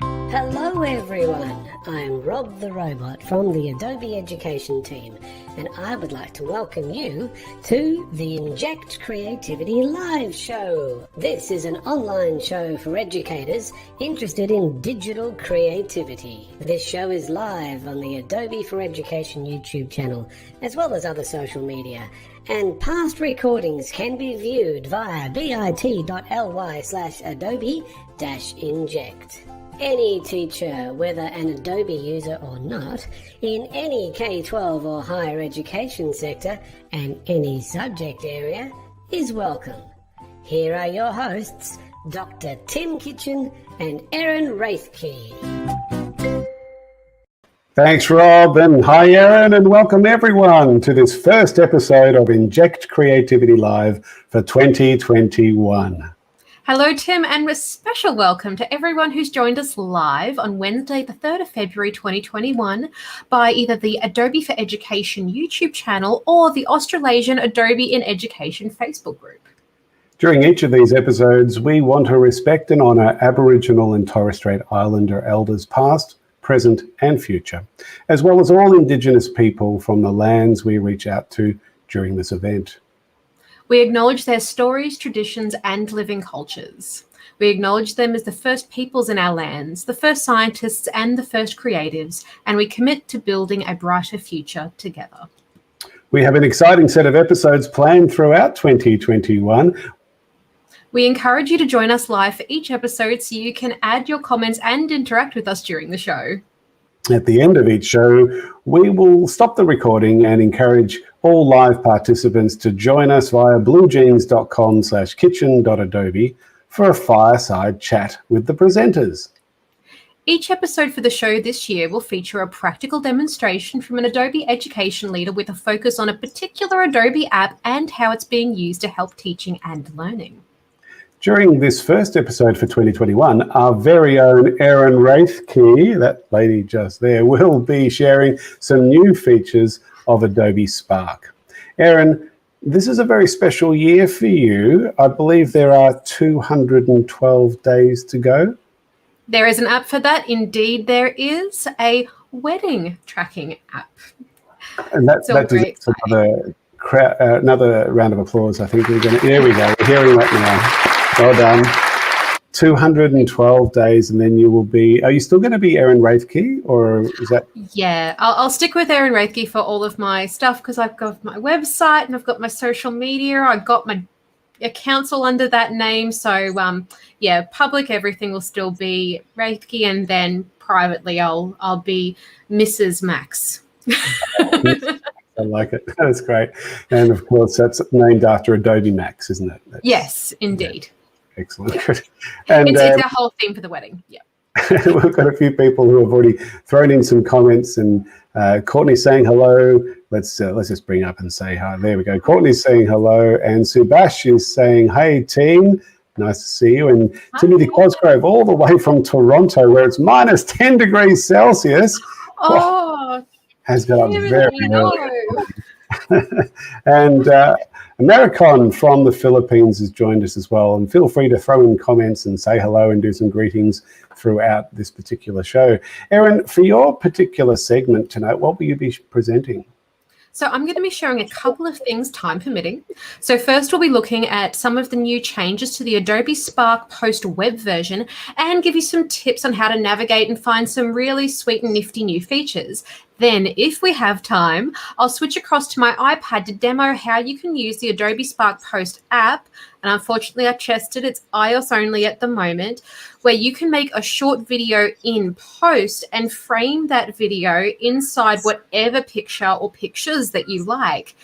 Hello everyone, I'm Rob the Robot from the Adobe Education team, and I would like to welcome you to the Inject Creativity Live Show. This is an online show for educators interested in digital creativity. This show is live on the Adobe for Education YouTube channel, as well as other social media, and past recordings can be viewed via bit.ly/adobe-inject. Any teacher, whether an Adobe user or not, in any K-12 or higher education sector and any subject area is welcome. Here are your hosts, Dr. Tim Kitchen and Erin Raithke. Thanks, Rob, and hi, Erin, and welcome everyone to this first episode of Inject Creativity Live for 2021. Hello, Tim, and a special welcome to everyone who's joined us live on Wednesday, the 3rd of February 2021 by either the Adobe for Education YouTube channel or the Australasian Adobe in Education Facebook group. During each of these episodes, we want to respect and honour Aboriginal and Torres Strait Islander elders past, present and future, as well as all Indigenous people from the lands we reach out to during this event. We acknowledge their stories, traditions, and living cultures. We acknowledge them as the first peoples in our lands, the first scientists and the first creatives, and we commit to building a brighter future together. We have an exciting set of episodes planned throughout 2021. We encourage you to join us live for each episode so you can add your comments and interact with us during the show. At the end of each show, we will stop the recording and encourage all live participants to join us via bluejeans.com/kitchen.adobe for a fireside chat with the presenters. Each episode for the show this year will feature a practical demonstration from an Adobe education leader with a focus on a particular Adobe app and how it's being used to help teaching and learning. During this first episode for 2021, our very own Erin Raithke, that lady just there, will be sharing some new features of Adobe Spark. Erin, this is a very special year for you. I believe there are 212 days to go. There is an app for that. Indeed, there is a wedding tracking app. And that deserves another round of applause. I think there we go. We're hearing that now. Well done. 212 days, and then you will be. Are you still going to be Erin Raithke, or is that? Yeah, I'll stick with Erin Raithke for all of my stuff because I've got my website and I've got my social media. I've got my accounts all under that name. So, yeah, public everything will still be Raithke, and then privately I'll be Mrs. Max. I like it. That's great. And of course, that's named after Adobe Max, isn't it? Yes, indeed. Yeah. Excellent. Good. And it's our whole theme for the wedding. Yeah. We've got a few people who have already thrown in some comments, and Courtney's saying hello. Let's just bring up and say hi. There we go. Courtney's saying hello, and Subash is saying, "Hey team, nice to see you." And hi. Timothy Cosgrove, all the way from Toronto, where it's minus 10 degrees Celsius. Oh, has got a very early. And Americon from the Philippines has joined us as well, and feel free to throw in comments and say hello and do some greetings throughout this particular show. Erin, for your particular segment tonight, what will you be presenting? So I'm going to be sharing a couple of things, time permitting. So first, we'll be looking at some of the new changes to the Adobe Spark Post web version and give you some tips on how to navigate and find some really sweet and nifty new features. Then, if we have time, I'll switch across to my iPad to demo how you can use the Adobe Spark Post app. And unfortunately, I tested, it's iOS only at the moment, where you can make a short video in post and frame that video inside whatever picture or pictures that you like.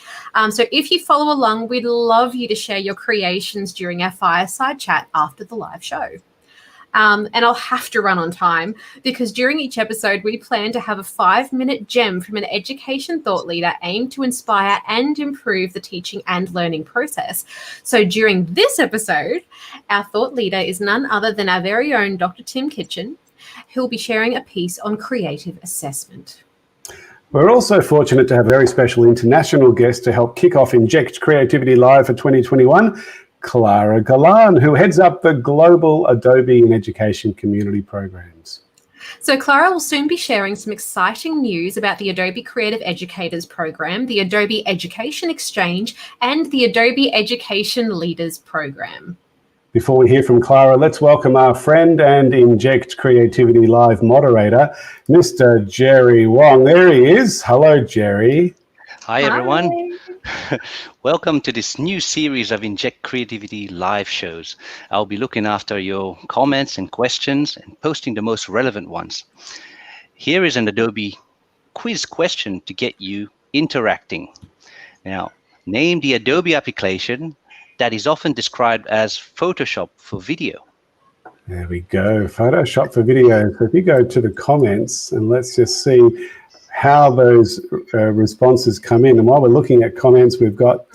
So if you follow along, we'd love you to share your creations during our fireside chat after the live show. And I'll have to run on time because during each episode, we plan to have a 5-minute gem from an education thought leader aimed to inspire and improve the teaching and learning process. So during this episode, our thought leader is none other than our very own Dr. Tim Kitchen, who'll be sharing a piece on creative assessment. We're also fortunate to have a very special international guest to help kick off Inject Creativity Live for 2021. Clara Galan, who heads up the Global Adobe in Education Community Programs. So Clara will soon be sharing some exciting news about the Adobe Creative Educators Program, the Adobe Education Exchange, and the Adobe Education Leaders Program. Before we hear from Clara, let's welcome our friend and Inject Creativity Live moderator, Mr. Jerry Wong. There he is. Hello, Jerry. Hi, everyone. Welcome to this new series of Inject Creativity live shows. I'll be looking after your comments and questions and posting the most relevant ones. Here is an Adobe quiz question to get you interacting. Now, name the Adobe application that is often described as Photoshop for video. There we go, Photoshop for video. So if you go to the comments and let's just see how those responses come in. And while we're looking at comments, we've got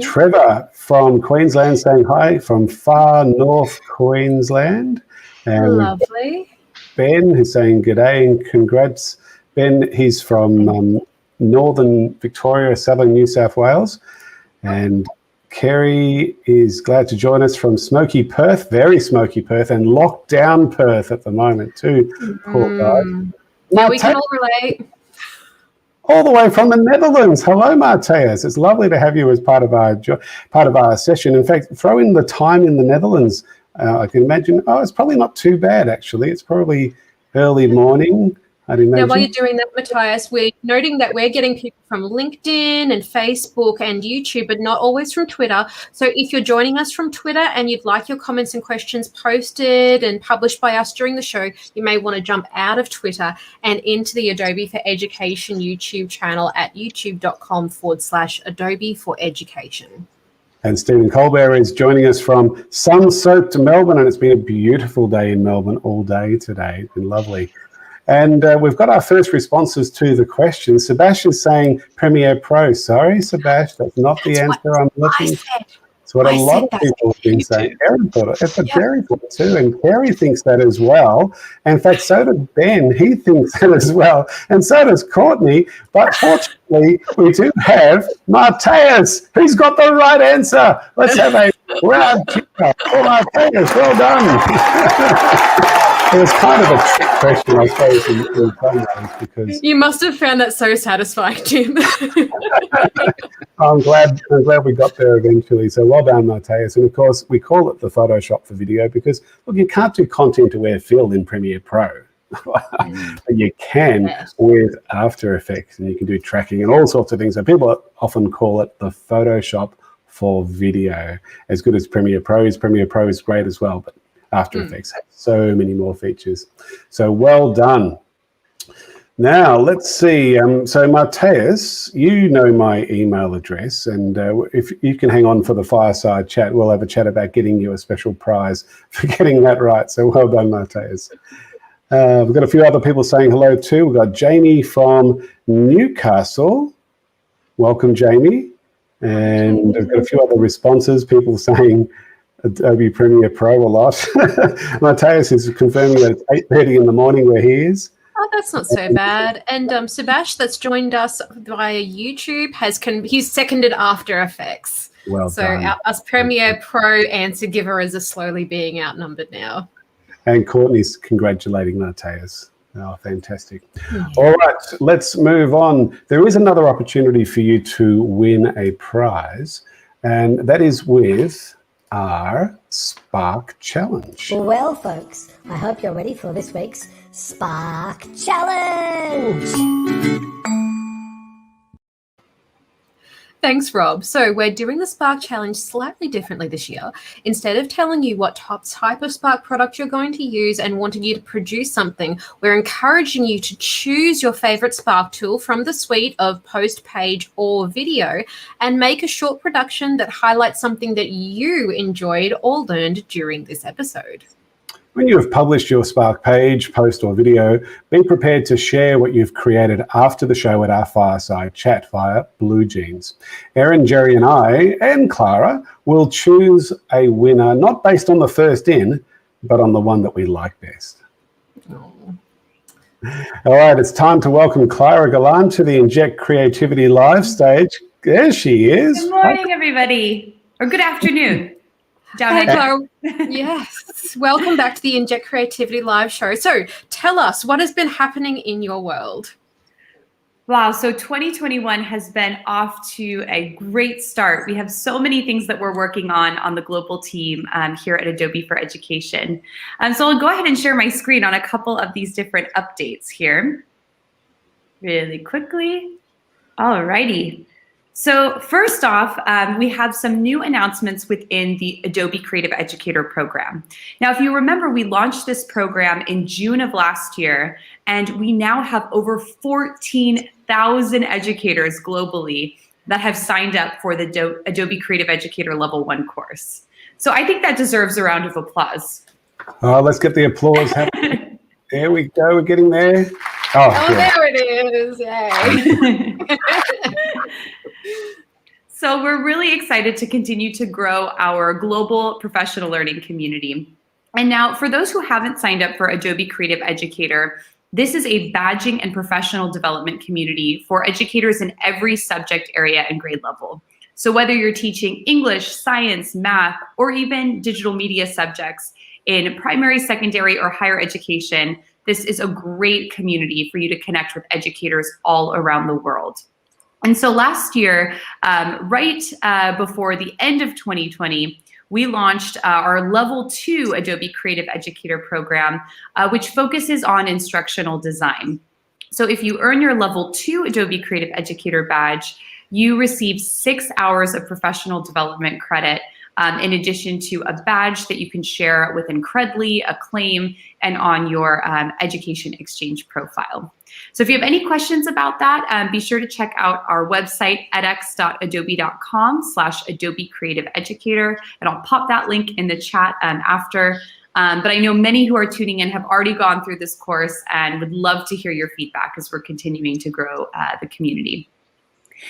Trevor from Queensland saying hi from far north Queensland. And lovely. Ben who's saying good day and congrats. Ben, he's from northern Victoria, southern New South Wales. And Kerry is glad to join us from smoky Perth, very smoky Perth, and lockdown Perth at the moment too. Poor guy. Yeah, we can all relate. All the way from the Netherlands. Hello, Matthias. It's lovely to have you as part of our session. In fact, throw in the time in the Netherlands. I can imagine. Oh, it's probably not too bad actually. It's probably early morning. Now, while you're doing that, Matthias, we're noting that we're getting people from LinkedIn and Facebook and YouTube, but not always from Twitter. So if you're joining us from Twitter and you'd like your comments and questions posted and published by us during the show, you may want to jump out of Twitter and into the Adobe for Education YouTube channel at youtube.com/Adobe for Education. And Stephen Colbert is joining us from sun-soaked Melbourne, and it's been a beautiful day in Melbourne all day today. It's been lovely. And we've got our first responses to the question. Sebastian's saying Premiere Pro. Sorry, Sebastian, that's not the answer I'm looking for. It's what a lot of people have been saying. Aaron thought it. It's what Jerry thought too. And Kerry thinks that as well. In fact, so does Ben. He thinks that as well. And so does Courtney. But fortunately, we do have Matthias. He's got the right answer. Let's have a round cheer for Matthias. Well done. It was kind of a trick question, I suppose, in some ways, because you must have found that so satisfying, Jim. I'm glad we got there eventually. So well done, Matthias. And of course, we call it the Photoshop for video because, look, you can't do content-aware fill in Premiere Pro. But you can with After Effects, and you can do tracking and all sorts of things. So people often call it the Photoshop for video. As good as Premiere Pro is great as well, but After Effects has so many more features. So well done. Now, let's see. So, Matthias, you know my email address, and if you can hang on for the fireside chat, we'll have a chat about getting you a special prize for getting that right. So well done, Matthias. We've got a few other people saying hello too. We've got Jamie from Newcastle. Welcome, Jamie. And I've got a few other responses, people saying Adobe Premiere Pro a lot. Matthias is confirming that it's 8:30 in the morning where he is. Oh, that's not so bad. And Sebastian, that's joined us via YouTube, he's seconded After Effects. Well so done. Us Premiere Pro answer givers are slowly being outnumbered now. And Courtney's congratulating Matthias. Oh, fantastic. Yeah. All right, let's move on. There is another opportunity for you to win a prize, and that is with our Spark Challenge. Well, folks, I hope you're ready for this week's Spark Challenge. Thanks, Rob. So we're doing the Spark Challenge slightly differently this year. Instead of telling you what type of Spark product you're going to use and wanting you to produce something, we're encouraging you to choose your favorite Spark tool from the suite of post, page, or video and make a short production that highlights something that you enjoyed or learned during this episode. When you have published your Spark page, post, or video, be prepared to share what you've created after the show at our fireside chat via Blue Jeans. Erin, Jerry, and I, and Clara, will choose a winner, not based on the first in, but on the one that we like best. Oh. All right, it's time to welcome Clara Galan to the Inject Creativity Live stage. There she is. Good morning, everybody. or good afternoon. Hey, Clara. Yes. Welcome back to the Inject Creativity live show. So tell us, what has been happening in your world? Wow, so 2021 has been off to a great start. We have so many things that we're working on the global team here at Adobe for Education. So I'll go ahead and share my screen on a couple of these different updates here really quickly. All righty. So first off, we have some new announcements within the Adobe Creative Educator program. Now, if you remember, we launched this program in June of last year, and we now have over 14,000 educators globally that have signed up for the Adobe Creative Educator Level 1 course. So I think that deserves a round of applause. Oh, let's get the applause happening. There we go. We're getting there. Oh, there it is. Yay. So we're really excited to continue to grow our global professional learning community. And now, for those who haven't signed up for Adobe Creative Educator, this is a badging and professional development community for educators in every subject area and grade level. So whether you're teaching English, science, math, or even digital media subjects in primary, secondary, or higher education, this is a great community for you to connect with educators all around the world. And so last year, right before the end of 2020, we launched our Level 2 Adobe Creative Educator program, which focuses on instructional design. So if you earn your Level 2 Adobe Creative Educator badge, you receive 6 hours of professional development credit, in addition to a badge that you can share within Credly, Acclaim, and on your education exchange profile. So if you have any questions about that, be sure to check out our website, edx.adobe.com/Adobe Creative Educator, and I'll pop that link in the chat after. But I know many who are tuning in have already gone through this course and would love to hear your feedback as we're continuing to grow the community.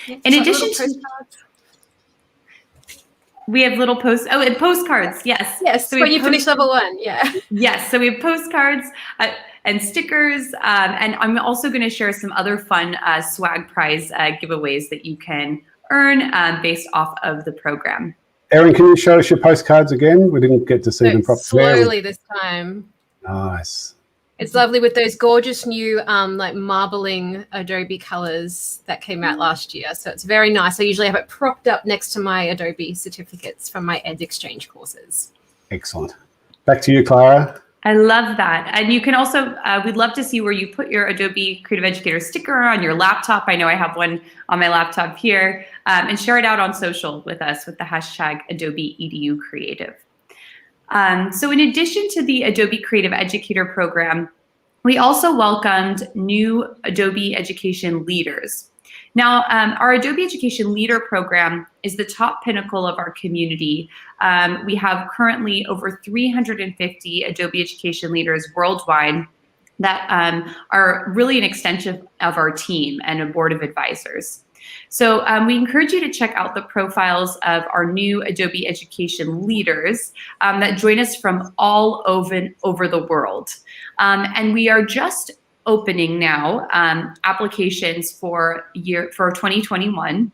In addition to we have little and postcards, yes. Yes, so when you finish level 1, yeah. Yes, so we have postcards and stickers, and I'm also going to share some other fun swag prize giveaways that you can earn based off of the program. Erin, can you show us your postcards again? We didn't get to see them properly. Slowly this time. Nice. It's lovely with those gorgeous new like marbling Adobe colors that came out last year. So it's very nice. I usually have it propped up next to my Adobe certificates from my Ed Exchange courses. Excellent. Back to you, Clara. I love that. And you can also, we'd love to see where you put your Adobe Creative Educator sticker on your laptop. I know I have one on my laptop here, and share it out on social with us with the hashtag Adobe EDU Creative. So in addition to the Adobe Creative Educator program, we also welcomed new Adobe Education leaders. Now, our Adobe Education Leader program is the top pinnacle of our community. We have currently over 350 Adobe Education leaders worldwide that are really an extension of our team and a board of advisors. So we encourage you to check out the profiles of our new Adobe Education leaders that join us from all over the world. And we are just opening now applications for 2021.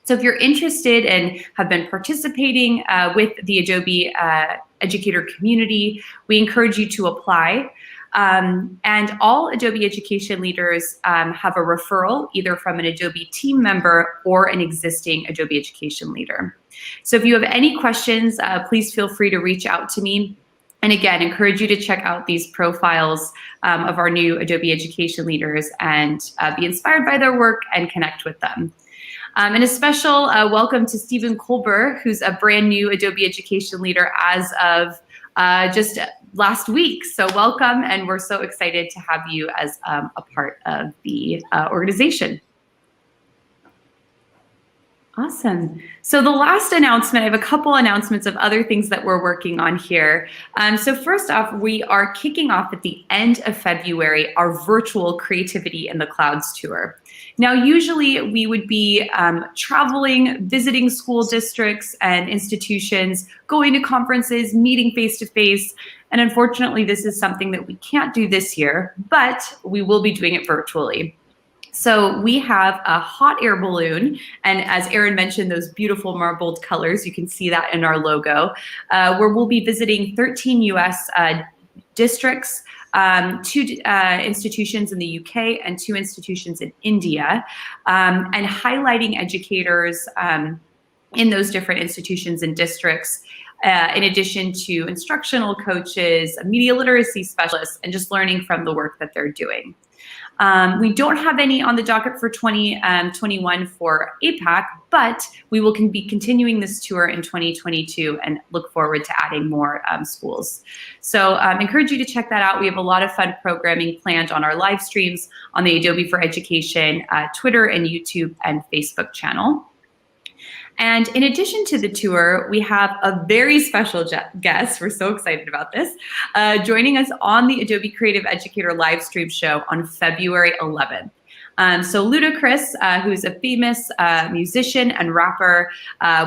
So if you're interested and have been participating with the Adobe Educator community, we encourage you to apply. And all Adobe Education leaders have a referral either from an Adobe team member or an existing Adobe Education leader. So if you have any questions, please feel free to reach out to me. And again, encourage you to check out these profiles of our new Adobe Education leaders and be inspired by their work and connect with them. And a special welcome to Stephen Colbert, who's a brand new Adobe Education leader as of just last week. So welcome, and we're so excited to have you as a part of the organization. Awesome. So the last announcement, I have a couple announcements of other things that we're working on here. So first off, we are kicking off at the end of February our virtual Creativity in the Clouds tour. Now, usually we would be traveling, visiting school districts and institutions, going to conferences, meeting face-to-face. And unfortunately, this is something that we can't do this year, but we will be doing it virtually. So we have a hot air balloon, and as Erin mentioned, those beautiful marbled colors, you can see that in our logo, where we'll be visiting 13 US districts, 2 institutions in the UK and 2 institutions in India, and highlighting educators in those different institutions and districts, in addition to instructional coaches, media literacy specialists, and just learning from the work that they're doing. We don't have any on the docket for 2021 for APAC, but we will be continuing this tour in 2022 and look forward to adding more schools. So encourage you to check that out. We have a lot of fun programming planned on our live streams on the Adobe for Education Twitter and YouTube and Facebook channel. And in addition to the tour, we have a very special guest. We're so excited about this, joining us on the Adobe Creative Educator live stream show on February 11th. So Ludacris, who's a famous musician and rapper,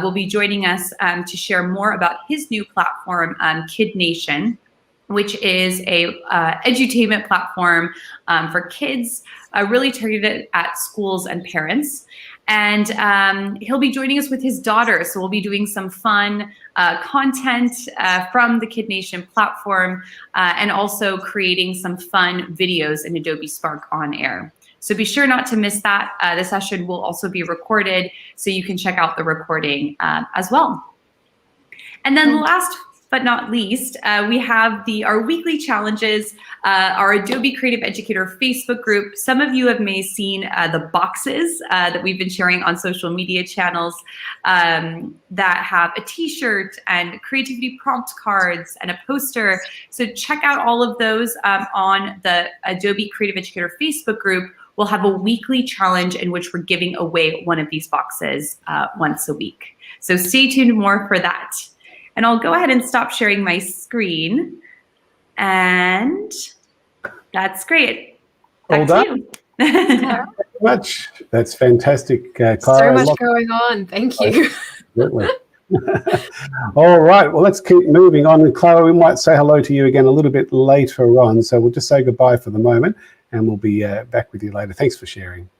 will be joining us to share more about his new platform, Kid Nation, which is a edutainment platform for kids, really targeted at schools and parents. And he'll be joining us with his daughter. So we'll be doing some fun content from the Kid Nation platform, and also creating some fun videos in Adobe Spark on air. So be sure not to miss that. The session will also be recorded, so you can check out the recording as well. And then last but not least, we have our weekly challenges, our Adobe Creative Educator Facebook group. Some of you may have seen the boxes that we've been sharing on social media channels that have a t-shirt and creativity prompt cards and a poster. So check out all of those on the Adobe Creative Educator Facebook group. We'll have a weekly challenge in which we're giving away one of these boxes once a week. So stay tuned more for that. And I'll go ahead and stop sharing my screen. And that's great. Back to you. Thank you very much. That's fantastic, Clara. So much going on. Thank you. Absolutely. All right. Well, let's keep moving on. And Clara, we might say hello to you again a little bit later on. So we'll just say goodbye for the moment, and we'll be back with you later. Thanks for sharing.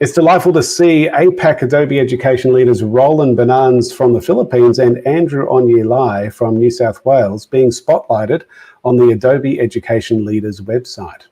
It's delightful to see APAC Adobe Education leaders Roland Benans from the Philippines and Andrew Onyelai from New South Wales being spotlighted on the Adobe Education Leaders website.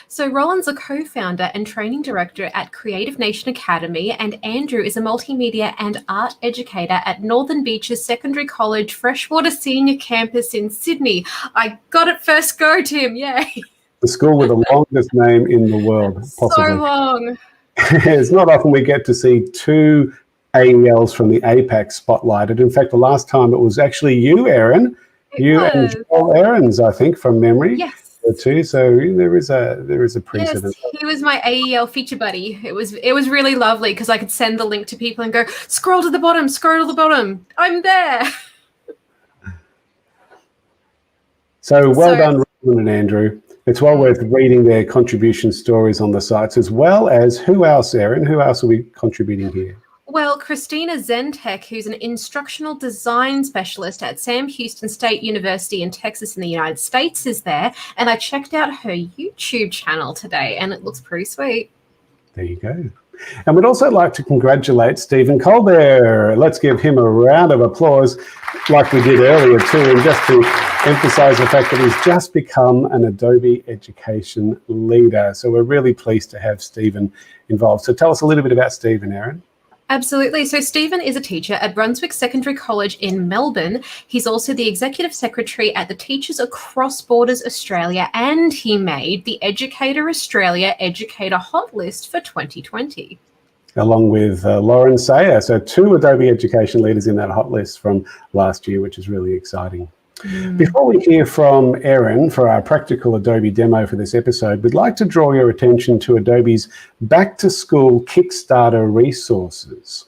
So Roland's a co-founder and training director at Creative Nation Academy, and Andrew is a multimedia and art educator at Northern Beaches Secondary College Freshwater Senior Campus in Sydney. I got it first go, Tim. Yay. The school with the longest name in the world, possibly. So long. It's not often we get to see 2 AELs from the APAC spotlighted. In fact, the last time it was actually you, Erin. And Joel Aarons, I think, from memory. Yes. Too. So there is a precedent. Yes, he was my AEL feature buddy. It was really lovely because I could send the link to people and go, scroll to the bottom. I'm there. So well done, Roland and Andrew. It's well worth reading their contribution stories on the sites, as well as who else, Erin? Who else are we contributing here? Well, Christina Zentek, who's an instructional design specialist at Sam Houston State University in Texas in the United States, is there. And I checked out her YouTube channel today, and it looks pretty sweet. There you go. And we'd also like to congratulate Stephen Colbert. Let's give him a round of applause like we did earlier too, and just to emphasize the fact that he's just become an Adobe Education leader. So we're really pleased to have Stephen involved. So tell us a little bit about Stephen, Erin. Absolutely. So Stephen is a teacher at Brunswick Secondary College in Melbourne. He's also the Executive Secretary at the Teachers Across Borders Australia, and he made the Educator Australia Educator Hot List for 2020. Along with Lauren Sayer. So 2 Adobe Education leaders in that hot list from last year, which is really exciting. Before we hear from Erin for our practical Adobe demo for this episode, we'd like to draw your attention to Adobe's Back to School Kickstarter resources.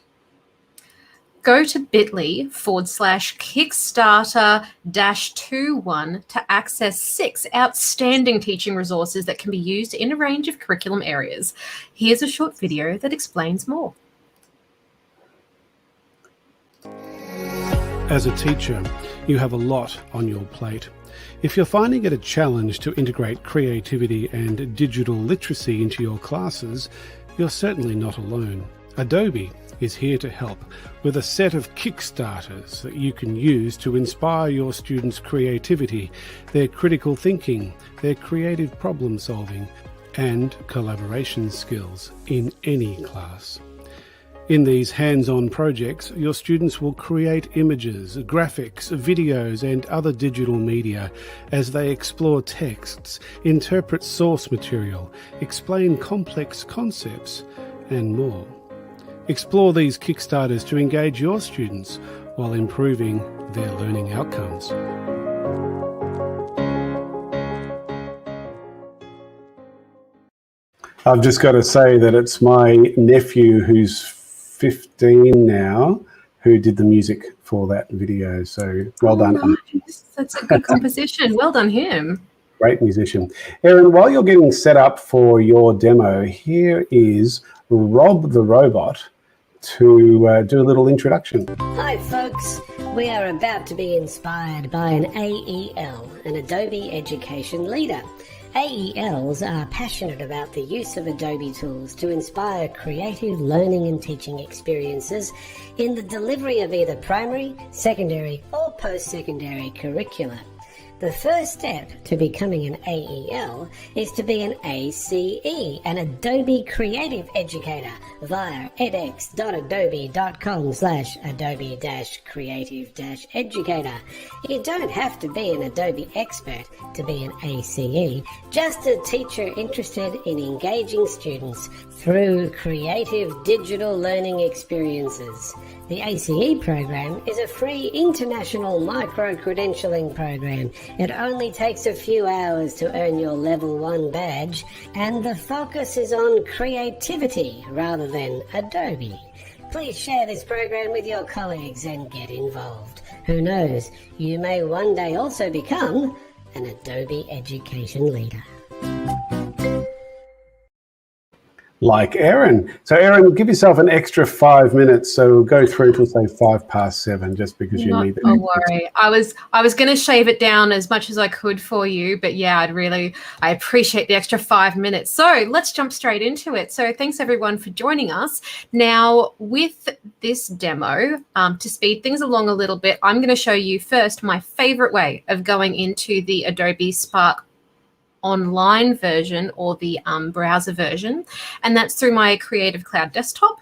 Go to bit.ly/Kickstarter-21 to access 6 outstanding teaching resources that can be used in a range of curriculum areas. Here's a short video that explains more. As a teacher, you have a lot on your plate. If you're finding it a challenge to integrate creativity and digital literacy into your classes, you're certainly not alone. Adobe is here to help with a set of Kickstarters that you can use to inspire your students' creativity, their critical thinking, their creative problem solving, and collaboration skills in any class. In these hands-on projects, your students will create images, graphics, videos, and other digital media as they explore texts, interpret source material, explain complex concepts, and more. Explore these Kickstarters to engage your students while improving their learning outcomes. I've just got to say that it's my nephew who's 15 now who did the music for that video. So well done. Nice. That's a good composition. Well done him. Great musician. Erin, while you're getting set up for your demo, here is Rob the Robot to do a little introduction. Hi folks, we are about to be inspired by an AEL, an Adobe Education Leader. AELs are passionate about the use of Adobe tools to inspire creative learning and teaching experiences in the delivery of either primary, secondary or post-secondary curricula. The first step to becoming an AEL is to be an ACE, an Adobe Creative Educator, via edx.adobe.com/adobe-creative-educator. You don't have to be an Adobe expert to be an ACE, just a teacher interested in engaging students through creative digital learning experiences. The ACE program is a free international micro-credentialing program. It only takes a few hours to earn your Level 1 badge, and the focus is on creativity rather than Adobe. Please share this program with your colleagues and get involved. Who knows, you may one day also become an Adobe Education Leader. Like Erin. So Erin, give yourself an extra 5 minutes. So we'll go through till say 7:05, just because you need that. Don't worry. I was going to shave it down as much as I could for you, but yeah, I appreciate the extra 5 minutes. So let's jump straight into it. So thanks everyone for joining us. Now with this demo, to speed things along a little bit, I'm going to show you first my favorite way of going into the Adobe Spark online version or the browser version, and that's through my Creative Cloud desktop.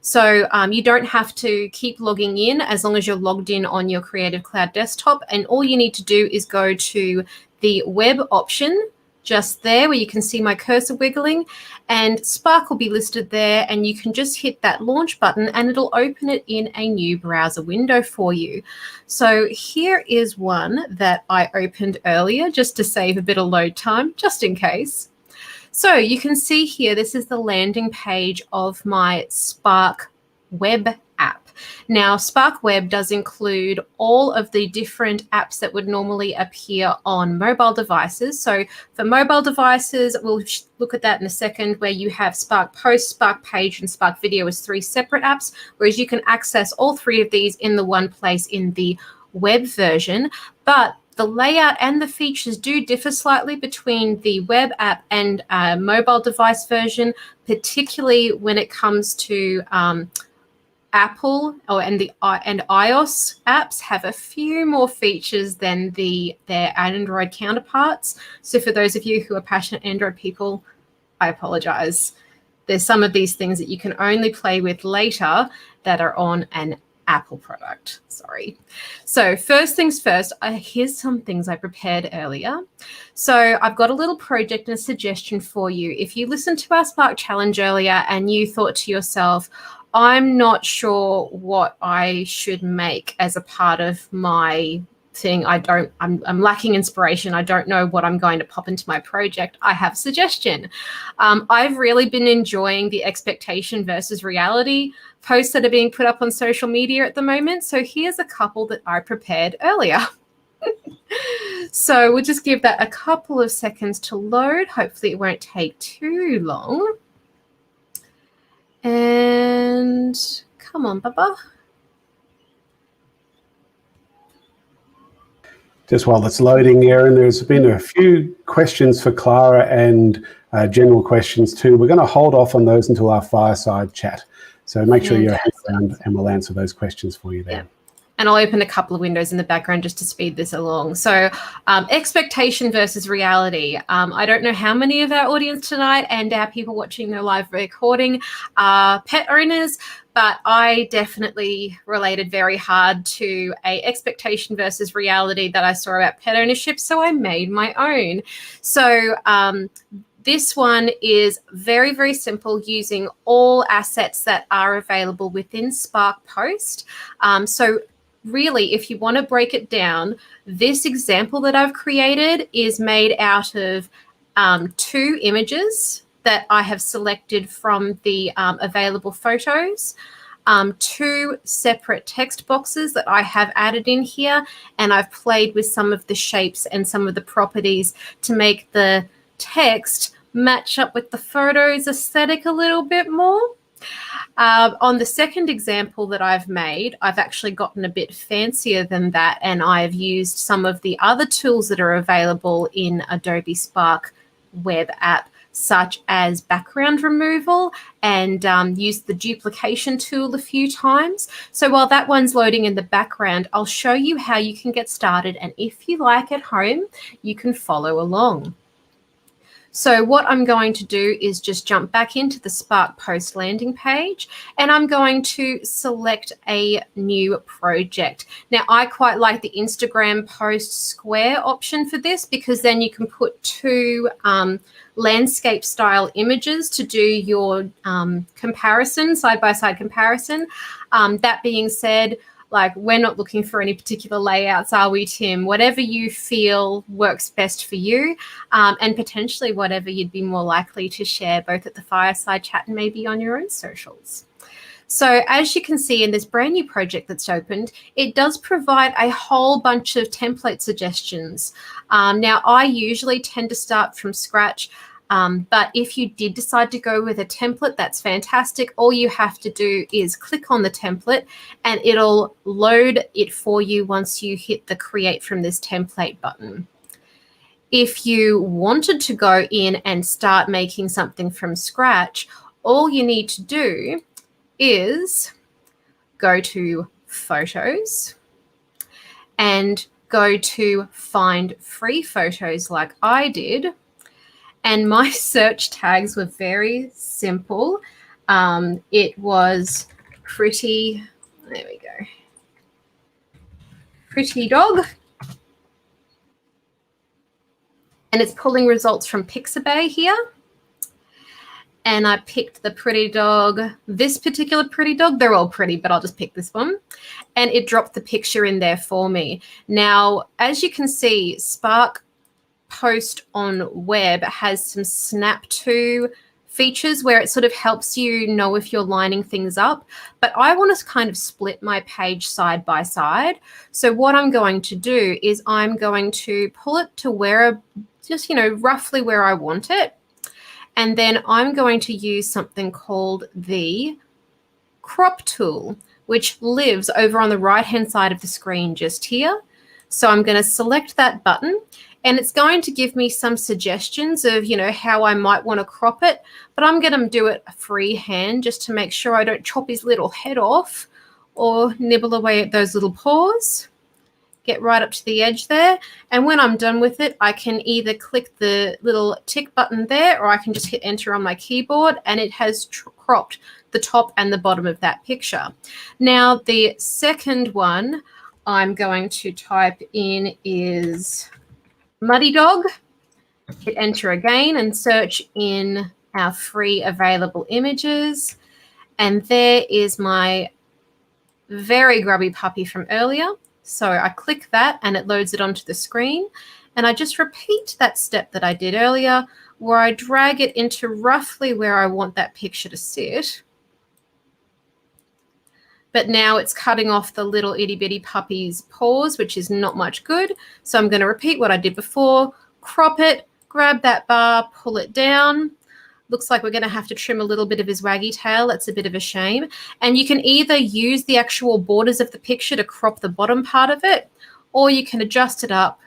So you don't have to keep logging in as long as you're logged in on your Creative Cloud desktop, and all you need to do is go to the web option just there where you can see my cursor wiggling, and Spark will be listed there, and you can just hit that launch button and it'll open it in a new browser window for you. So here is one that I opened earlier just to save a bit of load time, just in case. So you can see here, this is the landing page of my Spark web app. Now, Spark Web does include all of the different apps that would normally appear on mobile devices. So for mobile devices, we'll look at that in a second, where you have Spark Post, Spark Page, and Spark Video as 3 separate apps, whereas you can access all 3 of these in the one place in the web version. But the layout and the features do differ slightly between the web app and mobile device version, particularly when it comes to Apple and iOS apps have a few more features than their Android counterparts. So for those of you who are passionate Android people, I apologize. There's some of these things that you can only play with later that are on an Apple product. Sorry. So first things first, here's some things I prepared earlier. So I've got a little project and a suggestion for you. If you listened to our Spark Challenge earlier and you thought to yourself, I'm not sure what I should make as a part of my thing. I'm lacking inspiration. I don't know what I'm going to pop into my project. I have a suggestion. I've really been enjoying the expectation versus reality posts that are being put up on social media at the moment. So here's a couple that I prepared earlier. So we'll just give that a couple of seconds to load. Hopefully it won't take too long. And come on, Bubba. Just while it's loading, Erin, there's been a few questions for Clara and general questions too. We're going to hold off on those until our fireside chat. So make sure you're around and we'll answer those questions for you then. Yeah. And I'll open a couple of windows in the background just to speed this along. So expectation versus reality. I don't know how many of our audience tonight and our people watching the live recording are pet owners, but I definitely related very hard to a expectation versus reality that I saw about pet ownership. So I made my own. So this one is very, very simple, using all assets that are available within Spark Post. So really, if you want to break it down, this example that I've created is made out of 2 images that I have selected from the available photos, 2 separate text boxes that I have added in here, and I've played with some of the shapes and some of the properties to make the text match up with the photos aesthetic a little bit more. On the second example that I've made, I've actually gotten a bit fancier than that, and I've used some of the other tools that are available in Adobe Spark web app, such as background removal, and used the duplication tool a few times. So while that one's loading in the background, I'll show you how you can get started, and if you like at home, you can follow along. So what I'm going to do is just jump back into the Spark Post landing page, and I'm going to select a new project. Now, I quite like the Instagram post square option for this, because then you can put 2 landscape style images to do your comparison, side-by-side comparison. That being said, like, we're not looking for any particular layouts, are we, Tim? Whatever you feel works best for you, and potentially whatever you'd be more likely to share both at the fireside chat and maybe on your own socials. So as you can see in this brand new project that's opened, it does provide a whole bunch of template suggestions. Now, I usually tend to start from scratch, but if you did decide to go with a template, that's fantastic. All you have to do is click on the template and it'll load it for you once you hit the Create from this template button. If you wanted to go in and start making something from scratch, all you need to do is go to Photos and go to Find Free Photos like I did. And my search tags were very simple. It was pretty, there we go, pretty dog. And it's pulling results from Pixabay here. And I picked the pretty dog, this particular pretty dog. They're all pretty, but I'll just pick this one. And it dropped the picture in there for me. Now, as you can see, Spark Post on web has some snap to features where it sort of helps you know if you're lining things up, but I want to kind of split my page side by side. So what I'm going to do is I'm going to pull it to where, just, you know, roughly where I want it. And then I'm going to use something called the crop tool, which lives over on the right-hand side of the screen just here. So I'm going to select that button, and it's going to give me some suggestions of, you know, how I might want to crop it, but I'm going to do it freehand just to make sure I don't chop his little head off or nibble away at those little paws. Get right up to the edge there. And when I'm done with it, I can either click the little tick button there, or I can just hit enter on my keyboard, and it has cropped the top and the bottom of that picture. Now, the second one I'm going to type in is Muddy Dog. Hit enter again and search in our free available images. And there is my very grubby puppy from earlier. So I click that and it loads it onto the screen. And I just repeat that step that I did earlier, where I drag it into roughly where I want that picture to sit. But now it's cutting off the little itty bitty puppy's paws, which is not much good. So I'm going to repeat what I did before, crop it, grab that bar, pull it down. Looks like we're going to have to trim a little bit of his waggy tail. That's a bit of a shame. And you can either use the actual borders of the picture to crop the bottom part of it, or you can adjust it up,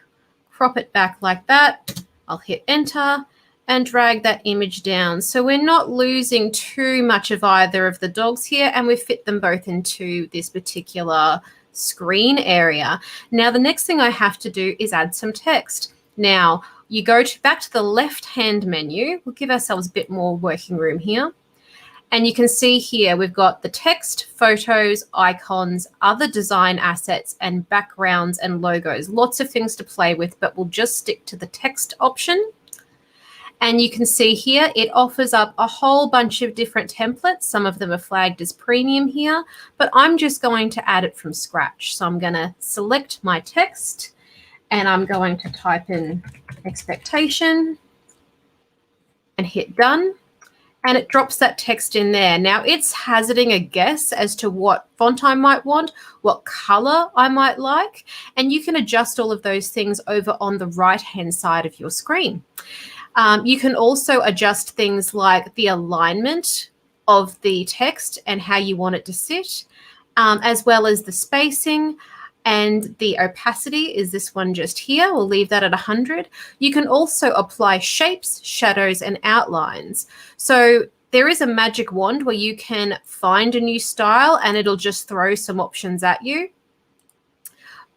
crop it back like that. I'll hit enter and drag that image down. So we're not losing too much of either of the dogs here, and we fit them both into this particular screen area. Now, the next thing I have to do is add some text. Now, you go back to the left-hand menu. We'll give ourselves a bit more working room here. And you can see here we've got the text, photos, icons, other design assets, and backgrounds and logos. Lots of things to play with, but we'll just stick to the text option. And you can see here it offers up a whole bunch of different templates. Some of them are flagged as premium here, but I'm just going to add it from scratch. So I'm going to select my text and I'm going to type in expectation and hit done. And it drops that text in there. Now it's hazarding a guess as to what font I might want, what color I might like, and you can adjust all of those things over on the right-hand side of your screen. You can also adjust things like the alignment of the text and how you want it to sit, as well as the spacing. And the opacity is this one just here. We'll leave that at 100. You can also apply shapes, shadows, and outlines. So there is a magic wand where you can find a new style and it'll just throw some options at you.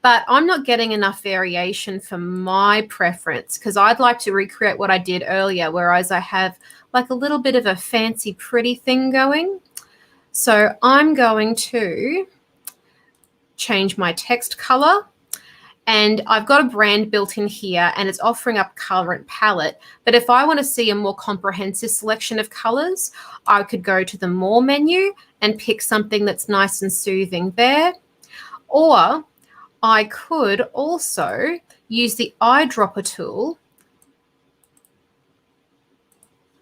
But I'm not getting enough variation for my preference because I'd like to recreate what I did earlier, whereas I have like a little bit of a fancy pretty thing going. So I'm going to change my text color, and I've got a brand built in here and it's offering up colorant palette. But if I want to see a more comprehensive selection of colors, I could go to the more menu and pick something that's nice and soothing there. Or I could also use the eyedropper tool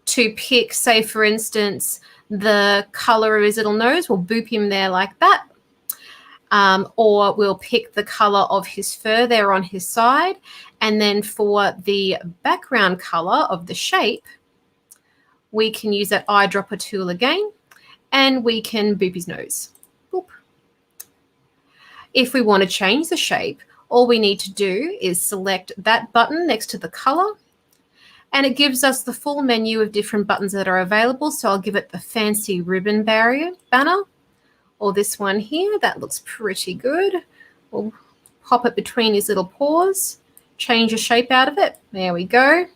to pick, say, for instance, the color of his little nose. We'll boop him there like that. Or we'll pick the color of his fur there on his side. And then for the background color of the shape, we can use that eyedropper tool again, and we can boop his nose. Boop. If we want to change the shape, all we need to do is select that button next to the color, and it gives us the full menu of different buttons that are available. So I'll give it the fancy ribbon banner. Or this one here, that looks pretty good. We'll pop it between his little paws, change the shape out of it. There we go.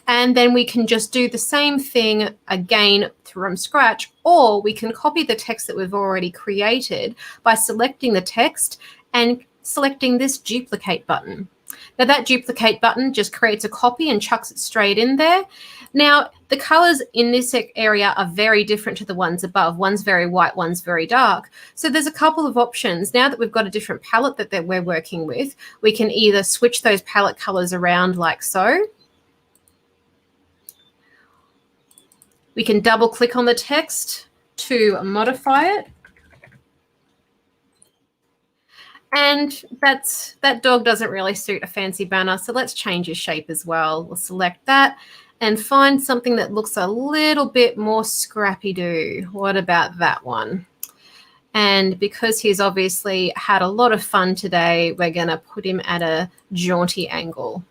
And then we can just do the same thing again from scratch, or we can copy the text that we've already created by selecting the text and selecting this duplicate button. Now that duplicate button just creates a copy and chucks it straight in there. Now, the colors in this area are very different to the ones above. One's very white, one's very dark. So there's a couple of options. Now that we've got a different palette that we're working with, we can either switch those palette colors around like so. We can double click on the text to modify it. And that dog doesn't really suit a fancy banner, so let's change his shape as well. We'll select that and find something that looks a little bit more scrappy-doo. What about that one? And because he's obviously had a lot of fun today, we're going to put him at a jaunty angle.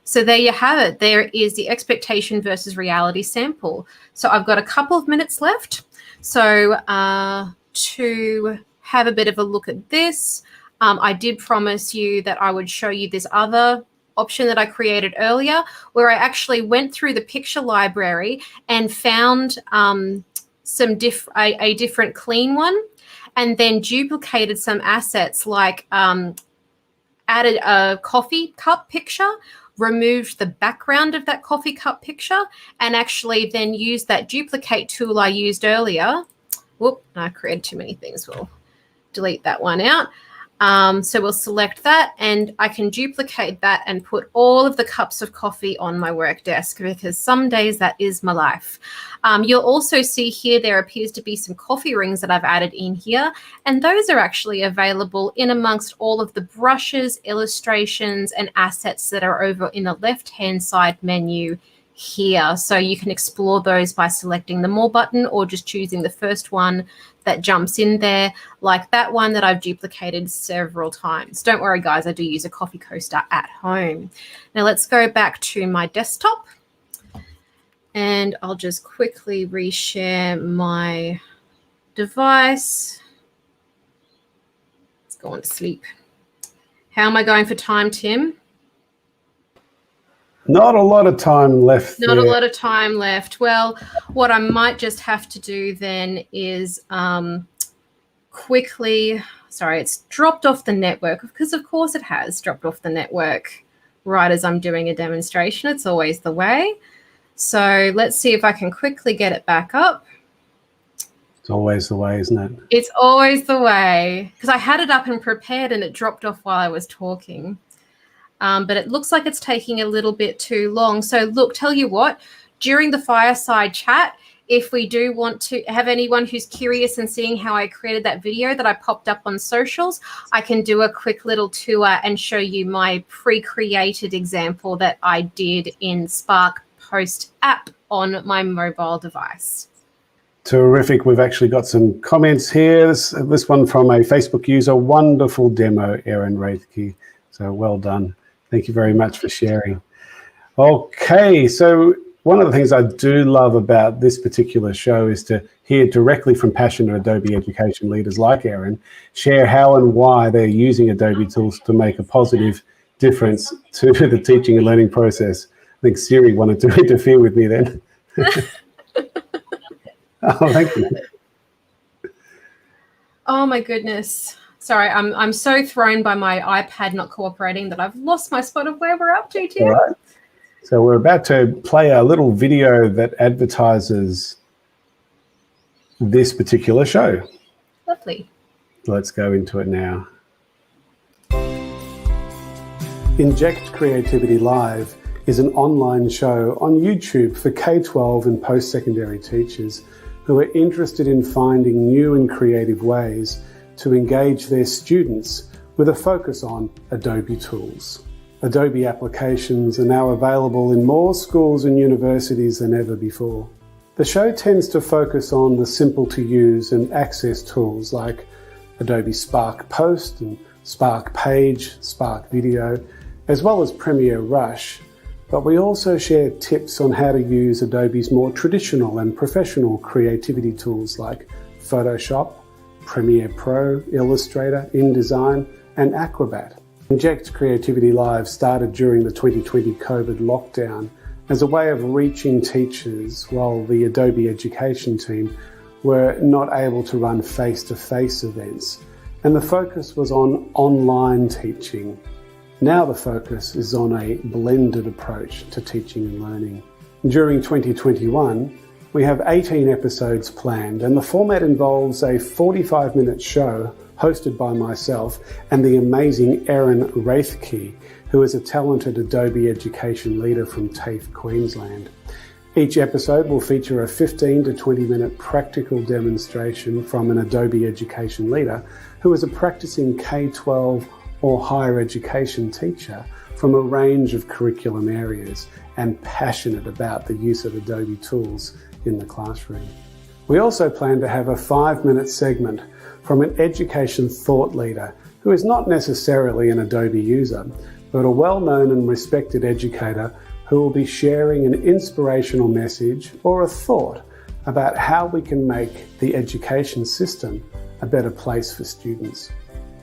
So there you have it. There is the expectation versus reality sample. So I've got a couple of minutes left. So to have a bit of a look at this, I did promise you that I would show you this other option that I created earlier, where I actually went through the picture library and found a different clean one, and then duplicated some assets like added a coffee cup picture, removed the background of that coffee cup picture, and actually then used that duplicate tool I used earlier. Whoop, I created too many things. We'll delete that one out. So we'll select that, and I can duplicate that and put all of the cups of coffee on my work desk, because some days that is my life. You'll also see here there appears to be some coffee rings that I've added in here, and those are actually available in amongst all of the brushes, illustrations, and assets that are over in the left-hand side menu here. So you can explore those by selecting the More button or just choosing the first one that jumps in there, like that one that I've duplicated several times. Don't worry, guys, I do use a coffee coaster at home. Now let's go back to my desktop, and I'll just quickly reshare my device. Let's go on to sleep. How am I going for time, Tim? Not a lot of time left. Not a lot of time left. Well, what I might just have to do then is quickly, sorry, it's dropped off the network, because of course it has dropped off the network right as I'm doing a demonstration. It's always the way. So let's see if I can quickly get it back up. It's always the way, isn't it? It's always the way, because I had it up and prepared and it dropped off while I was talking. But it looks like it's taking a little bit too long. So look, tell you what, during the fireside chat, if we do want to have anyone who's curious and seeing how I created that video that I popped up on socials, I can do a quick little tour and show you my pre-created example that I did in Spark Post app on my mobile device. Terrific. We've actually got some comments here. This one from a Facebook user. Wonderful demo, Erin Raithke. So well done. Thank you very much for sharing. Okay, so one of the things I do love about this particular show is to hear directly from passionate Adobe education leaders like Erin share how and why they're using Adobe tools to make a positive difference to the teaching and learning process. I think Siri wanted to interfere with me then. Oh, thank you. Oh my goodness. Sorry, I'm so thrown by my iPad not cooperating that I've lost my spot of where we're up to, Tim. All right. So we're about to play a little video that advertises this particular show. Lovely. Let's go into it now. Inject Creativity Live is an online show on YouTube for K-12 and post-secondary teachers who are interested in finding new and creative ways to engage their students with a focus on Adobe tools. Adobe applications are now available in more schools and universities than ever before. The show tends to focus on the simple to use and access tools like Adobe Spark Post and Spark Page, Spark Video, as well as Premiere Rush, but we also share tips on how to use Adobe's more traditional and professional creativity tools like Photoshop, Premiere Pro, Illustrator, InDesign, and Acrobat. Inject Creativity Live started during the 2020 COVID lockdown as a way of reaching teachers while the Adobe education team were not able to run face-to-face events, and the focus was on online teaching. Now the focus is on a blended approach to teaching and learning. During 2021, we have 18 episodes planned, and the format involves a 45-minute show hosted by myself and the amazing Erin Raithke, who is a talented Adobe education leader from TAFE, Queensland. Each episode will feature a 15 to 20-minute practical demonstration from an Adobe education leader who is a practicing K-12 or higher education teacher from a range of curriculum areas and passionate about the use of Adobe tools in the classroom. We also plan to have a 5-minute segment from an education thought leader who is not necessarily an Adobe user, but a well-known and respected educator who will be sharing an inspirational message or a thought about how we can make the education system a better place for students.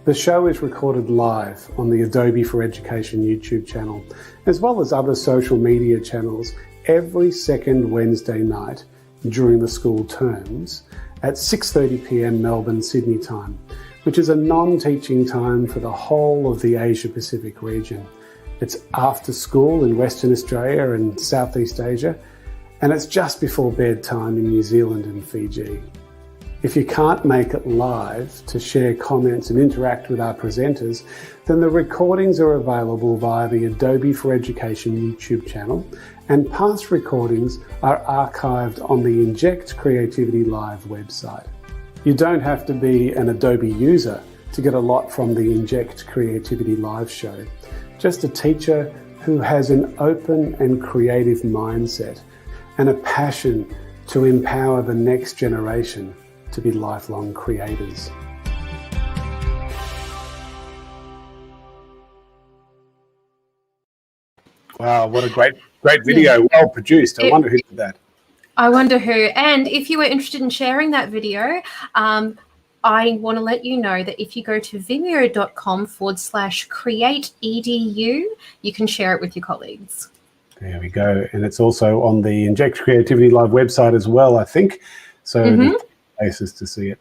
The show is recorded live on the Adobe for Education YouTube channel, as well as other social media channels every second Wednesday night during the school terms at 6:30 p.m. Melbourne, Sydney time, which is a non-teaching time for the whole of the Asia Pacific region. It's after school in Western Australia and Southeast Asia, and it's just before bedtime in New Zealand and Fiji. If you can't make it live to share comments and interact with our presenters, then the recordings are available via the Adobe for Education YouTube channel, and past recordings are archived on the Inject Creativity Live website. You don't have to be an Adobe user to get a lot from the Inject Creativity Live show. Just a teacher who has an open and creative mindset and a passion to empower the next generation to be lifelong creators. Wow, what a great video. Well produced. I wonder who did that. I wonder who. And if you were interested in sharing that video, I want to let you know that if you go to vimeo.com/createedu, you can share it with your colleagues. There we go. And it's also on the Inject Creativity Live website as well, I think. So there's places to see it.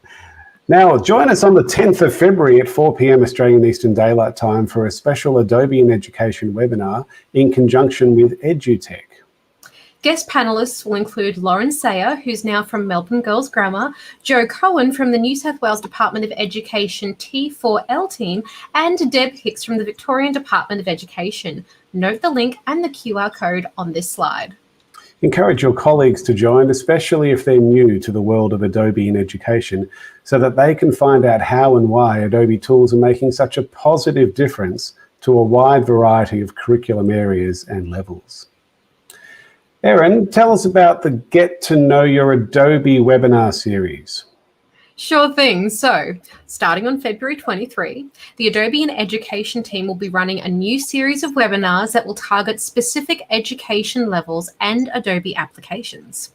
Now, join us on the 10th of February at 4 p.m. Australian Eastern Daylight Time for a special Adobe in Education webinar in conjunction with EduTech. Guest panellists will include Lauren Sayer, who's now from Melbourne Girls Grammar, Joe Cohen from the New South Wales Department of Education T4L team, and Deb Hicks from the Victorian Department of Education. Note the link and the QR code on this slide. Encourage your colleagues to join, especially if they're new to the world of Adobe in education, so that they can find out how and why Adobe tools are making such a positive difference to a wide variety of curriculum areas and levels. Erin, tell us about the Get to Know Your Adobe webinar series. Sure thing. So, starting on February 23, the Adobe in Education team will be running a new series of webinars that will target specific education levels and Adobe applications.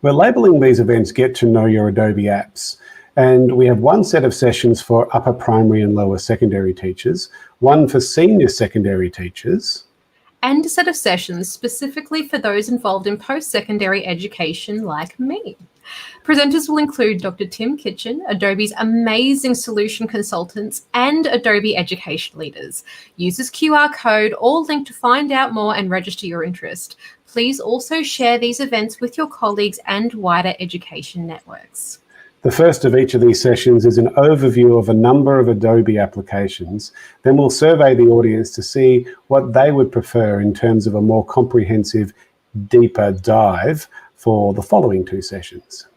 We're labelling these events Get to Know Your Adobe Apps, and we have one set of sessions for upper primary and lower secondary teachers, one for senior secondary teachers, and a set of sessions specifically for those involved in post-secondary education like me. Presenters will include Dr. Tim Kitchen, Adobe's amazing solution consultants, and Adobe education leaders. Use this QR code or link to find out more and register your interest. Please also share these events with your colleagues and wider education networks. The first of each of these sessions is an overview of a number of Adobe applications. Then we'll survey the audience to see what they would prefer in terms of a more comprehensive, deeper dive for the following two sessions.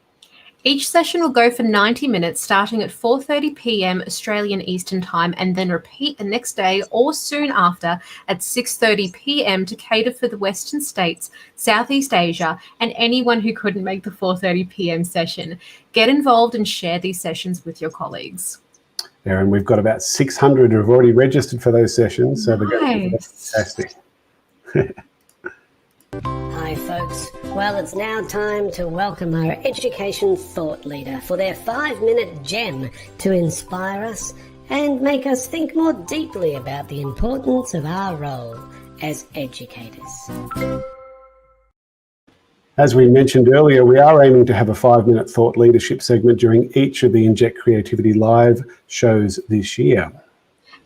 Each session will go for 90 minutes, starting at 4:30 p.m. Australian Eastern Time, and then repeat the next day or soon after at 6:30 p.m. to cater for the Western States, Southeast Asia, and anyone who couldn't make the 4:30 p.m. session. Get involved and share these sessions with your colleagues. Erin, we've got about 600 who have already registered for those sessions, so they're going to be fantastic. Hi folks, well it's now time to welcome our education thought leader for their 5-minute gem to inspire us and make us think more deeply about the importance of our role as educators. As we mentioned earlier, we are aiming to have a 5-minute thought leadership segment during each of the Inject Creativity Live shows this year.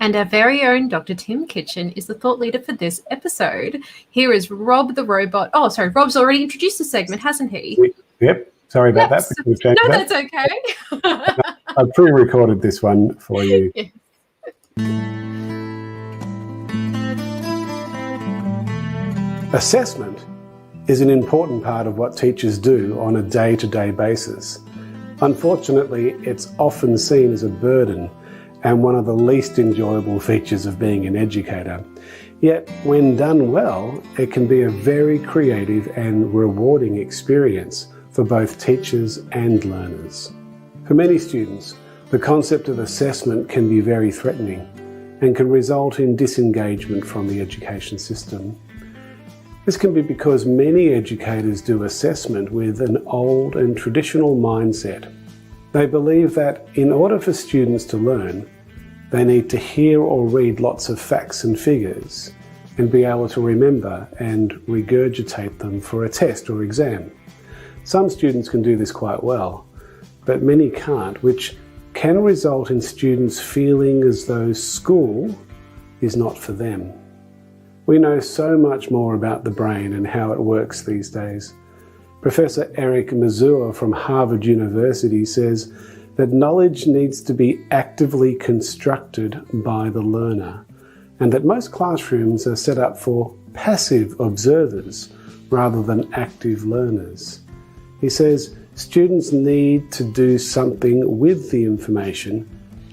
And our very own Dr. Tim Kitchen is the thought leader for this episode. Here is Rob the robot. Oh, sorry, Rob's already introduced the segment, hasn't he? Yep, sorry about that. No, that's okay. I pre-recorded this one for you. Yeah. Assessment is an important part of what teachers do on a day-to-day basis. Unfortunately, it's often seen as a burden and one of the least enjoyable features of being an educator. Yet, when done well, it can be a very creative and rewarding experience for both teachers and learners. For many students, the concept of assessment can be very threatening and can result in disengagement from the education system. This can be because many educators do assessment with an old and traditional mindset. They believe that in order for students to learn, they need to hear or read lots of facts and figures and be able to remember and regurgitate them for a test or exam. Some students can do this quite well, but many can't, which can result in students feeling as though school is not for them. We know so much more about the brain and how it works these days. Professor Eric Mazur from Harvard University says that knowledge needs to be actively constructed by the learner, and that most classrooms are set up for passive observers rather than active learners. He says students need to do something with the information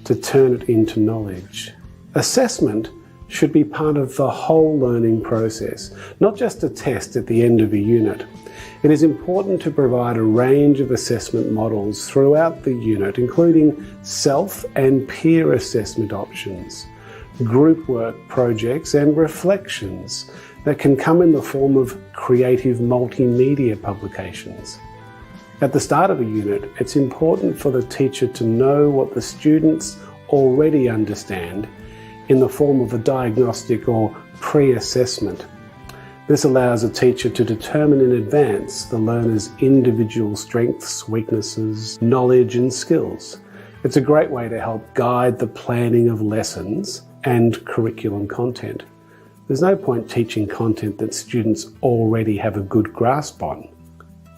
to to turn it into knowledge. Assessment should be part of the whole learning process, not just a test at the end of a unit. It is important to provide a range of assessment models throughout the unit, including self and peer assessment options, group work projects and reflections that can come in the form of creative multimedia publications. At the start of a unit, it's important for the teacher to know what the students already understand in the form of a diagnostic or pre-assessment. This allows a teacher to determine in advance the learner's individual strengths, weaknesses, knowledge and skills. It's a great way to help guide the planning of lessons and curriculum content. There's no point teaching content that students already have a good grasp on.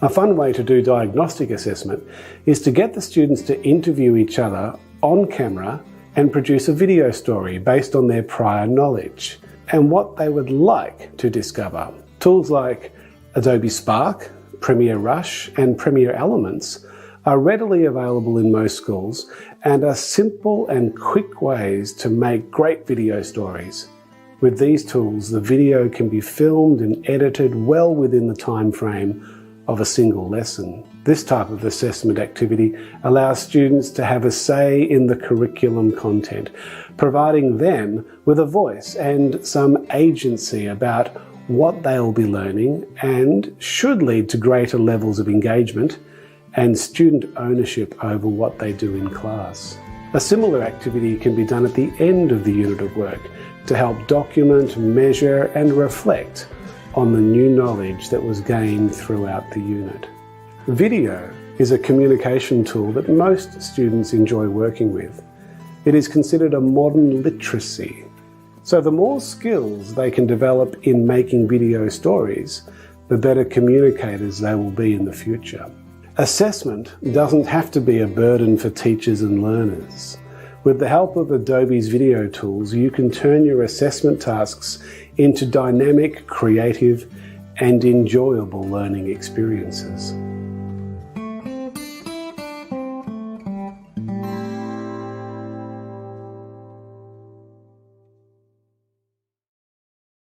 A fun way to do diagnostic assessment is to get the students to interview each other on camera and produce a video story based on their prior knowledge and what they would like to discover. Tools like Adobe Spark, Premiere Rush and Premiere Elements are readily available in most schools and are simple and quick ways to make great video stories. With these tools, the video can be filmed and edited well within the time frame of a single lesson. This type of assessment activity allows students to have a say in the curriculum content, providing them with a voice and some agency about what they'll be learning, and should lead to greater levels of engagement and student ownership over what they do in class. A similar activity can be done at the end of the unit of work to help document, measure and reflect on the new knowledge that was gained throughout the unit. Video is a communication tool that most students enjoy working with. It is considered a modern literacy. So the more skills they can develop in making video stories, the better communicators they will be in the future. Assessment doesn't have to be a burden for teachers and learners. With the help of Adobe's video tools, you can turn your assessment tasks into dynamic, creative, and enjoyable learning experiences.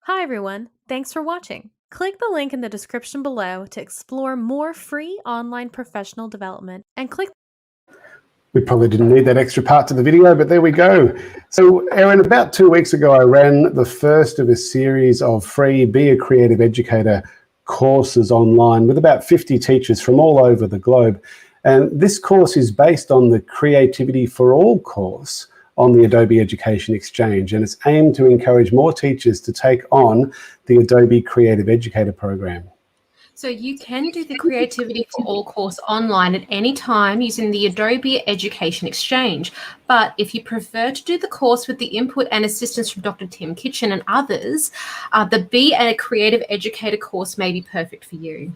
Hi everyone, thanks for watching. Click the link in the description below to explore more free online professional development and click. We probably didn't need that extra part to the video, but there we go. So, Erin, about 2 weeks ago, I ran the first of a series of free Be a Creative Educator courses online with about 50 teachers from all over the globe. And this course is based on the Creativity for All course on the Adobe Education Exchange, and it's aimed to encourage more teachers to take on the Adobe Creative Educator program. So you can do the Creativity for All course online at any time using the Adobe Education Exchange. But if you prefer to do the course with the input and assistance from Dr. Tim Kitchen and others, the Be a Creative Educator course may be perfect for you.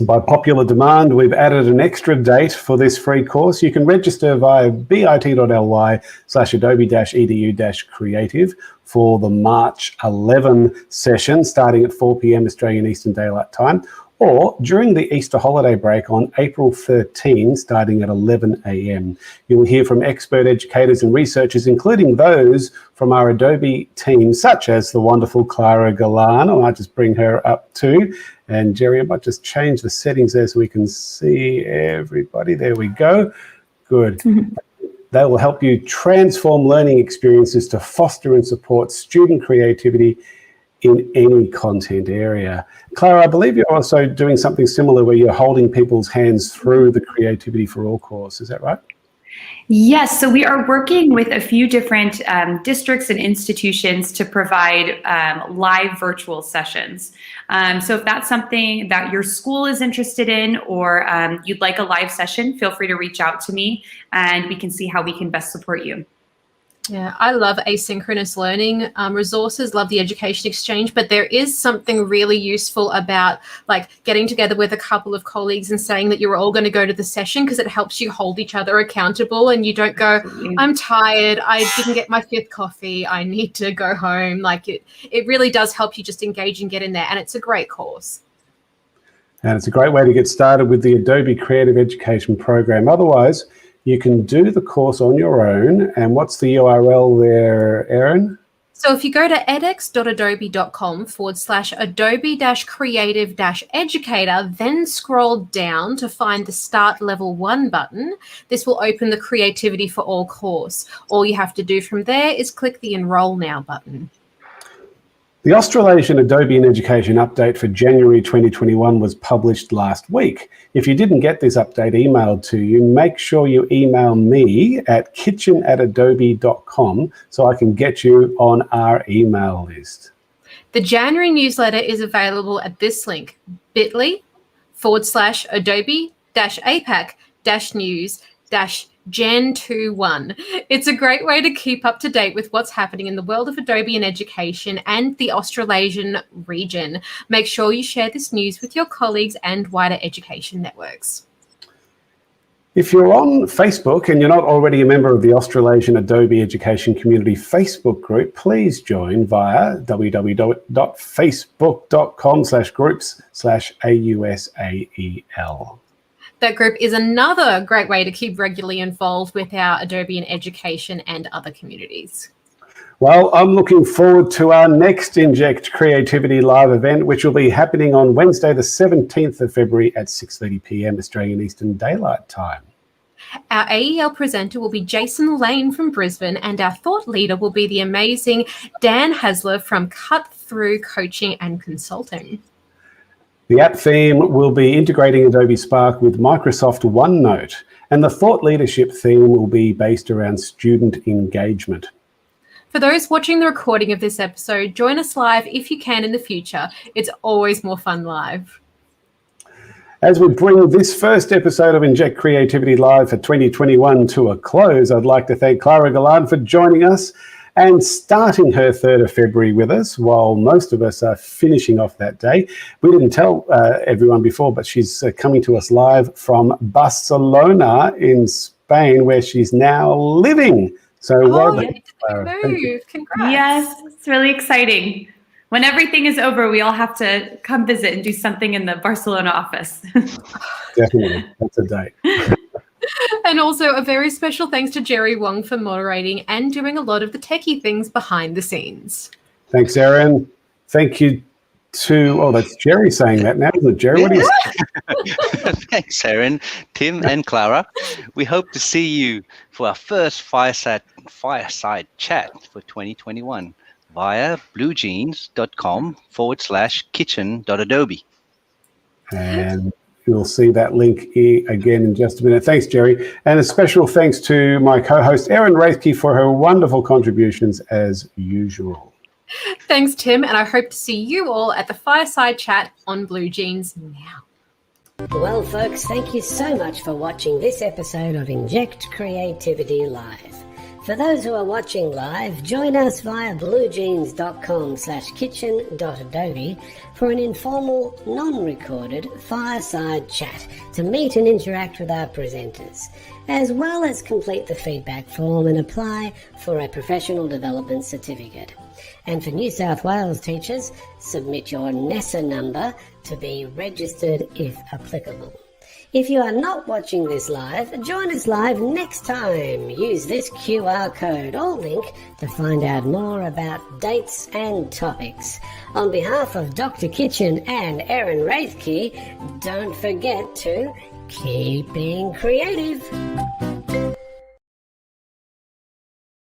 By popular demand, we've added an extra date for this free course. You can register via bit.ly/adobe-edu-creative for the March 11 session starting at 4 p.m. Australian Eastern Daylight Time, or during the Easter holiday break on April 13 starting at 11 a.m. You will hear from expert educators and researchers, including those from our Adobe team, such as the wonderful Clara Galan. I might just bring her up too. And Jerry, I might just change the settings there so we can see everybody. There we go. Good. They will help you transform learning experiences to foster and support student creativity in any content area. Clara, I believe you're also doing something similar where you're holding people's hands through the Creativity for All course. Is that right? Yes, so we are working with a few different districts and institutions to provide live virtual sessions. So if that's something that your school is interested in, or you'd like a live session, feel free to reach out to me and we can see how we can best support you. Yeah, I love asynchronous learning resources, love the Education Exchange, but there is something really useful about like getting together with a couple of colleagues and saying that you're all going to go to the session, because it helps you hold each other accountable and you don't go, I'm tired, I didn't get my 5th coffee, I need to go home. Like it really does help you just engage and get in there, and it's a great course. And it's a great way to get started with the Adobe Creative Education program. Otherwise, You can do the course on your own. And what's the URL there, Erin? So if you go to edx.adobe.com/adobe-creative-educator, then scroll down to find the Start Level 1 button, this will open the Creativity for All course. All you have to do from there is click the Enroll Now button. The Australasian Adobe in Education update for January 2021 was published last week. If you didn't get this update emailed to you, make sure you email me at kitchen@adobe.com so I can get you on our email list. The January newsletter is available at this link, bit.ly/adobe-apac-news-gen21. It's a great way to keep up to date with what's happening in the world of Adobe and education and the Australasian region. Make sure you share this news with your colleagues and wider education networks. If you're on Facebook and you're not already a member of the Australasian Adobe Education Community Facebook group, please join via www.facebook.com/groups/AUSAEL. That group is another great way to keep regularly involved with our Adobe in education and other communities. Well, I'm looking forward to our next Inject Creativity Live event, which will be happening on Wednesday, the 17th of February at 6:30 p.m. Australian Eastern Daylight Time. Our AEL presenter will be Jason Lane from Brisbane, and our thought leader will be the amazing Dan Hasler from Cut Through Coaching and Consulting. The app theme will be integrating Adobe Spark with Microsoft OneNote, and the thought leadership theme will be based around student engagement. For those watching the recording of this episode, join us live if you can in the future. It's always more fun live. As we bring this first episode of Inject Creativity Live for 2021 to a close, I'd like to thank Clara Galland for joining us and starting her 3rd of February with us while most of us are finishing off that day. We didn't tell everyone before, but she's coming to us live from Barcelona in Spain, where she's now living. So well done, Clara. Thank you. Congrats. Yes, it's really exciting. When everything is over, we all have to come visit and do something in the Barcelona office. Definitely. That's a date. And also a very special thanks to Jerry Wong for moderating and doing a lot of the techie things behind the scenes. Thanks, Erin. Thank you to, that's Jerry saying that now, isn't it, Jerry? What do you say? Thanks, Erin, Tim, and Clara. We hope to see you for our first fireside chat for 2021 via bluejeans.com/kitchen.adobe. And you'll see that link again in just a minute. Thanks, Jerry. And a special thanks to my co-host, Erin Raithke, for her wonderful contributions as usual. Thanks, Tim, and I hope to see you all at the fireside chat on Blue Jeans now. Well, folks, thank you so much for watching this episode of Inject Creativity Live. For those who are watching live, join us via bluejeans.com/kitchen.adobe for an informal, non-recorded fireside chat to meet and interact with our presenters, as well as complete the feedback form and apply for a professional development certificate. And for New South Wales teachers, submit your NESA number to be registered if applicable. If you are not watching this live, join us live next time. Use this QR code or link to find out more about dates and topics. On behalf of Dr. Kitchen and Erin Raithke, don't forget to keep being creative.